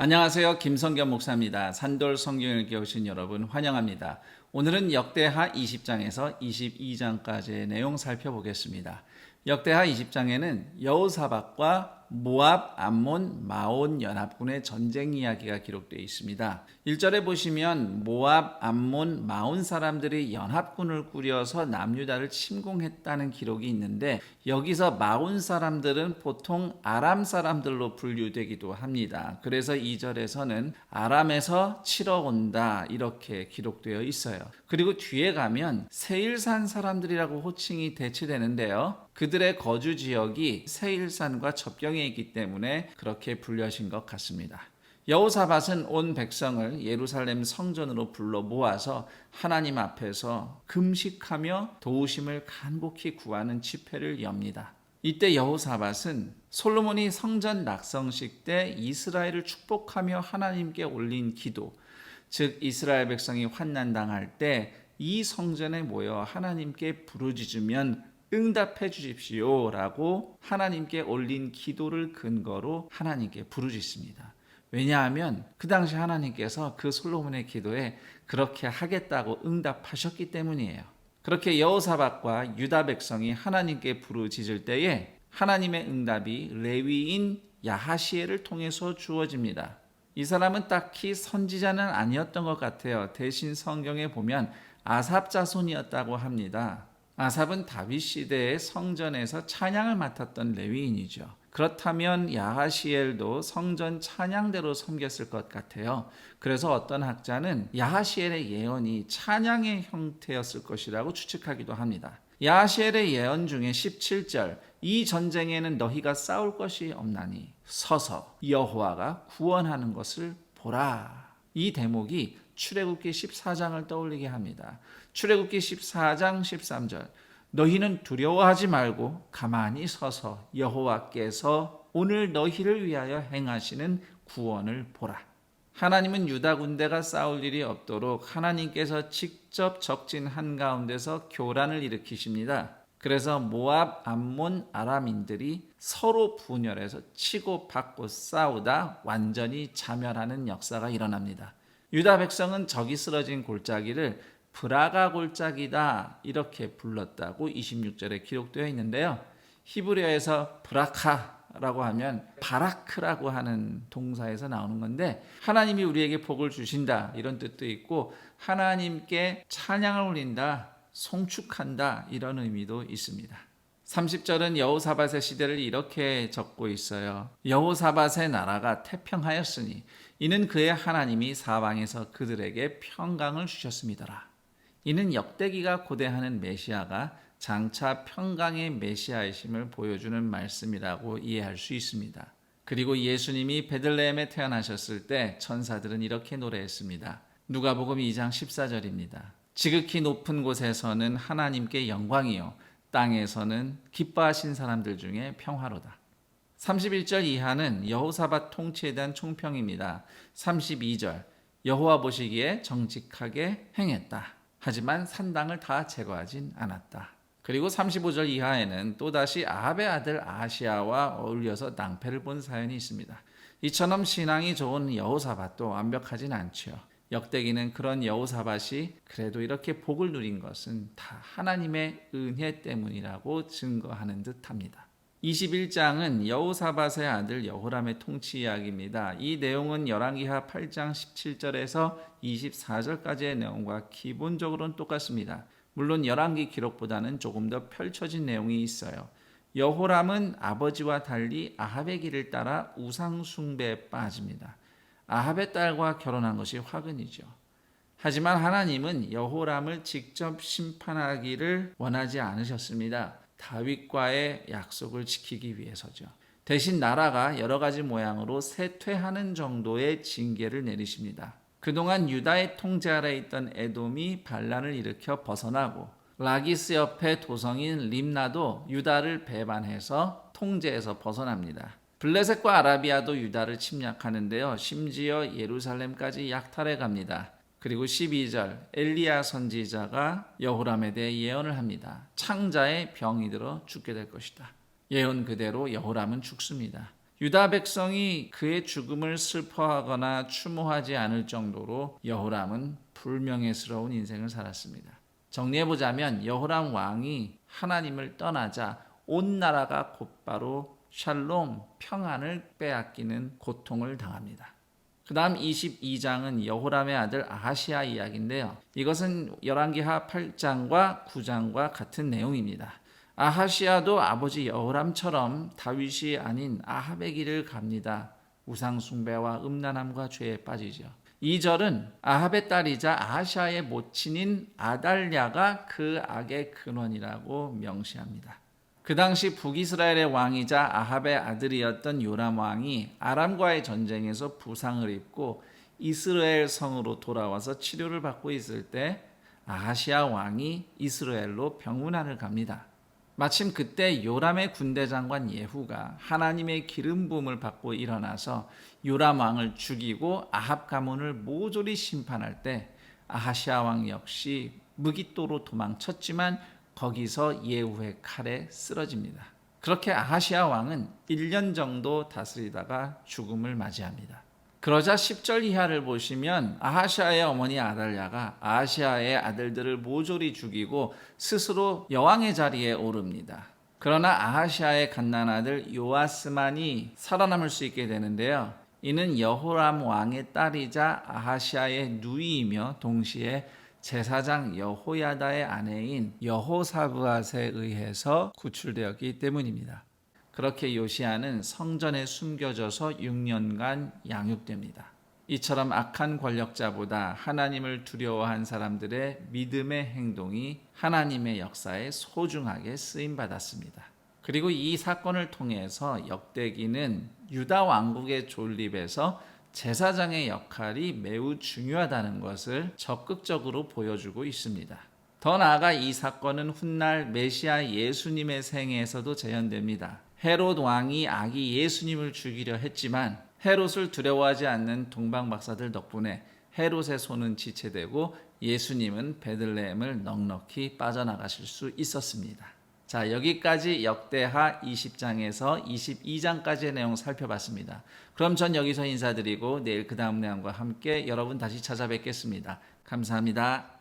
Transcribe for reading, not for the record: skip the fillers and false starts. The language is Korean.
안녕하세요. 김성겸 목사입니다. 산돌 성경을 배우신 여러분 환영합니다. 오늘은 역대하 20장에서 22장까지의 내용 살펴보겠습니다. 역대하 20장에는 여호사밧과 모압, 암몬, 마온 연합군의 전쟁 이야기가 기록되어 있습니다. 1절에 보시면 모압, 암몬, 마온 사람들이 연합군을 꾸려서 남유다를 침공했다는 기록이 있는데 여기서 마온 사람들은 보통 아람 사람들로 분류되기도 합니다. 그래서 2절에서는 아람에서 치러 온다 이렇게 기록되어 있어요. 그리고 뒤에 가면 세일산 사람들이라고 호칭이 대체되는데요. 그들의 거주 지역이 세일산과 접경에 있기 때문에 그렇게 불려진 것 같습니다. 여호사밧은 온 백성을 예루살렘 성전으로 불러 모아서 하나님 앞에서 금식하며 도우심을 간곡히 구하는 집회를 엽니다. 이때 여호사밧은 솔로몬이 성전 낙성식 때 이스라엘을 축복하며 하나님께 올린 기도, 즉 이스라엘 백성이 환난당할 때 이 성전에 모여 하나님께 부르짖으면 응답해 주십시오 라고 하나님께 올린 기도를 근거로 하나님께 부르짖습니다. 왜냐하면 그 당시 하나님께서 그 솔로몬의 기도에 그렇게 하겠다고 응답하셨기 때문이에요. 그렇게 여호사밧과 유다 백성이 하나님께 부르짖을 때에 하나님의 응답이 레위인 야하시엘을 통해서 주어집니다. 이 사람은 딱히 선지자는 아니었던 것 같아요. 대신 성경에 보면 아삽 자손이었다고 합니다. 아삽은 다윗 시대의 성전에서 찬양을 맡았던 레위인이죠. 그렇다면 야하시엘도 성전 찬양대로 섬겼을 것 같아요. 그래서 어떤 학자는 야하시엘의 예언이 찬양의 형태였을 것이라고 추측하기도 합니다. 야하시엘의 예언 중에 17절, 이 전쟁에는 너희가 싸울 것이 없나니 서서 여호와가 구원하는 것을 보라. 이 대목이 출애굽기 14장을 떠올리게 합니다. 출애굽기 14장 13절, 너희는 두려워하지 말고 가만히 서서 여호와께서 오늘 너희를 위하여 행하시는 구원을 보라. 하나님은 유다 군대가 싸울 일이 없도록 하나님께서 직접 적진 한가운데서 교란을 일으키십니다. 그래서 모압, 암몬, 아람인들이 서로 분열해서 치고 받고 싸우다 완전히 자멸하는 역사가 일어납니다. 유다 백성은 적이 쓰러진 골짜기를 브라가 골짜기다 이렇게 불렀다고 26절에 기록되어 있는데요. 히브리어에서 브라카라고 하면 바라크라고 하는 동사에서 나오는 건데 하나님이 우리에게 복을 주신다 이런 뜻도 있고 하나님께 찬양을 올린다, 송축한다 이런 의미도 있습니다. 30절은 여호사밧의 시대를 이렇게 적고 있어요. 여호사밧의 나라가 태평하였으니 이는 그의 하나님이 사방에서 그들에게 평강을 주셨음이더라. 이는 역대기가 고대하는 메시아가 장차 평강의 메시아이심을 보여주는 말씀이라고 이해할 수 있습니다. 그리고 예수님이 베들레헴에 태어나셨을 때 천사들은 이렇게 노래했습니다. 누가복음 2장 14절입니다. 지극히 높은 곳에서는 하나님께 영광이요 땅에서는 기뻐하신 사람들 중에 평화로다. 31절 이하는 여호사밧 통치에 대한 총평입니다. 32절, 여호와 보시기에 정직하게 행했다. 하지만 산당을 다 제거하진 않았다. 그리고 35절 이하에는 또다시 아합의 아들 아하시야와 어울려서 낭패를 본 사연이 있습니다. 이처럼 신앙이 좋은 여호사밧도 완벽하진 않죠. 역대기는 그런 여호사밧이 그래도 이렇게 복을 누린 것은 다 하나님의 은혜 때문이라고 증거하는 듯합니다. 21장은 여호사밧의 아들 여호람의 통치 이야기입니다. 이 내용은 열왕기하 8장 17절에서 24절까지의 내용과 기본적으로는 똑같습니다. 물론 열왕기 기록보다는 조금 더 펼쳐진 내용이 있어요. 여호람은 아버지와 달리 아합의 길을 따라 우상 숭배에 빠집니다. 아합의 딸과 결혼한 것이 화근이죠. 하지만 하나님은 여호람을 직접 심판하기를 원하지 않으셨습니다. 다윗과의 약속을 지키기 위해서죠. 대신 나라가 여러 가지 모양으로 쇠퇴하는 정도의 징계를 내리십니다. 그동안 유다의 통제 아래 있던 에돔이 반란을 일으켜 벗어나고 라기스 옆의 도성인 림나도 유다를 배반해서 통제에서 벗어납니다. 블레셋과 아라비아도 유다를 침략하는데요. 심지어 예루살렘까지 약탈해 갑니다. 그리고 12절 엘리야 선지자가 여호람에 대해 예언을 합니다. 창자에 병이 들어 죽게 될 것이다. 예언 그대로 여호람은 죽습니다. 유다 백성이 그의 죽음을 슬퍼하거나 추모하지 않을 정도로 여호람은 불명예스러운 인생을 살았습니다. 정리해보자면 여호람 왕이 하나님을 떠나자 온 나라가 곧바로 샬롬, 평안을 빼앗기는 고통을 당합니다. 그 다음 22장은 여호람의 아들 아하시아 이야기인데요. 이것은 열왕기하 8장과 9장과 같은 내용입니다. 아하시아도 아버지 여호람처럼 다윗이 아닌 아합의 길을 갑니다. 우상 숭배와 음란함과 죄에 빠지죠. 2절은 아합의 딸이자 아하시아의 모친인 아달랴가 그 악의 근원이라고 명시합니다. 그 당시 북이스라엘의 왕이자 아합의 아들이었던 요람 왕이 아람과의 전쟁에서 부상을 입고 이스라엘 성으로 돌아와서 치료를 받고 있을 때 아하시아 왕이 이스라엘로 병문안을 갑니다. 마침 그때 요람의 군대 장관 예후가 하나님의 기름 부음을 받고 일어나서 요람 왕을 죽이고 아합 가문을 모조리 심판할 때 아하시아 왕 역시 무기또로 도망쳤지만 거기서 예후의 칼에 쓰러집니다. 그렇게 아하시아 왕은 1년 정도 다스리다가 죽음을 맞이합니다. 그러자 10절 이하를 보시면 아하시아의 어머니 아달랴가 아하시아의 아들들을 모조리 죽이고 스스로 여왕의 자리에 오릅니다. 그러나 아하시아의 갓난아들 요아스만이 살아남을 수 있게 되는데요. 이는 여호람 왕의 딸이자 아하시아의 누이이며 동시에 제사장 여호야다의 아내인 여호사브앗에 의해서 구출되었기 때문입니다. 그렇게 요시야는 성전에 숨겨져서 6년간 양육됩니다. 이처럼 악한 권력자보다 하나님을 두려워한 사람들의 믿음의 행동이 하나님의 역사에 소중하게 쓰임받았습니다. 그리고 이 사건을 통해서 역대기는 유다 왕국의 존립에서 제사장의 역할이 매우 중요하다는 것을 적극적으로 보여주고 있습니다. 더 나아가 이 사건은 훗날 메시아 예수님의 생애에서도 재현됩니다. 헤롯 왕이 아기 예수님을 죽이려 했지만 헤롯을 두려워하지 않는 동방 박사들 덕분에 헤롯의 손은 지체되고 예수님은 베들레헴을 넉넉히 빠져나가실 수 있었습니다. 자, 여기까지 역대하 20장에서 22장까지의 내용 살펴봤습니다. 그럼 전 여기서 인사드리고 내일 그 다음 내용과 함께 여러분 다시 찾아뵙겠습니다. 감사합니다.